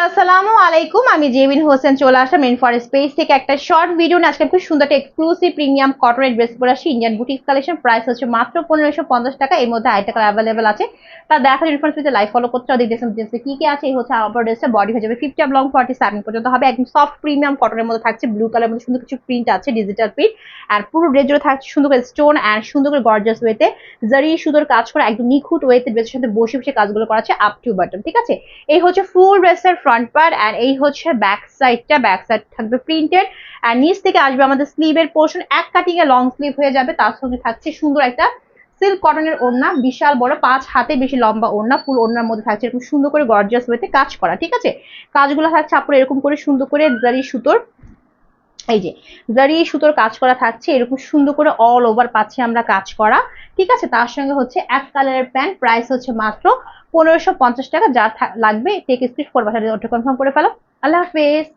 আসসালামু আলাইকুম, আমি জেবিন হোসেন চলে আসলাম মেন ফর স্পেস থেকে একটা শর্ট ভিডিও নিয়ে। আজকে খুব সুন্দর একটা এক্সক্লুসিভ প্রিমিয়াম কটনের ড্রেস পরে আসি। ইন্ডিয়ান বুটিক কালেকশন, প্রাইস হচ্ছে মাত্র 1550 টাকা। এর মধ্যে আইটা কালার অ্যাভেলেবল আছে। তা দেখার ইনফরমেশন পেতে লাইভ ফলো করতে হবে। ড্রেসে কি কি আছে, এই হচ্ছে আমার ড্রেসটা। বডি হয়ে যাবে 50 লং 47 পর্যন্ত হবে। একদম সফট প্রিমিয়াম কটনের মধ্যে থাকছে। ব্লু কালারের মধ্যে সুন্দর কিছু প্রিন্ট আছে, ডিজিটাল প্রিন্ট। আর পুরো ড্রেস জুড়ে থাকছে সুন্দর করে স্টোন অ্যান্ড সুন্দর করে গর্জিয়াস ওয়েতে জারি সুন্দর কাজ করা, একদম নিখুঁত ওয়েতে ড্রেসের সাথে বসে বসে কাজগুলো করা আছে আপ টু বাটন। ঠিক আছে, এই হচ্ছে ফুল ড্রেসের ফ্রন্ট পার্ট এন্ড এই হচ্ছে ব্যাক সাইডটা। ব্যাক সাইড থাকবে প্রিন্টেড আর নিচ থেকে আসবে আমাদের স্লিভের পোর্শন। এক কাটিং এ লং স্লিভ হয়ে যাবে, তার সঙ্গে থাকছে সুন্দর একটা সিল্ক কটনের ওড়না, বিশাল বড় 5 হাতে বেশি লম্বা ওড়না। ফুল ওড়নার মধ্যে থাকছে এরকম সুন্দর করে গর্জিয়াস ওয়েতে কাজ করা। ঠিক আছে, কাজগুলো থাকছে আপনার এরকম করে সুন্দর করে জারি সুতোর, এই যে জারি সুতোর কাজ করা থাকছে এরকম সুন্দর করে অল ওভার পাচ্ছি আমরা কাজ করা। ঠিক আছে, তার সঙ্গে হচ্ছে এক কালারের প্যান্ট, প্রাইস হচ্ছে মাত্র 1550 টাকা। যা লাগবে টেক স্ক্রিপ্ট করে বাসায় অর্ডার কনফার্ম করে ফেলো। আল্লাহ হাফেজ।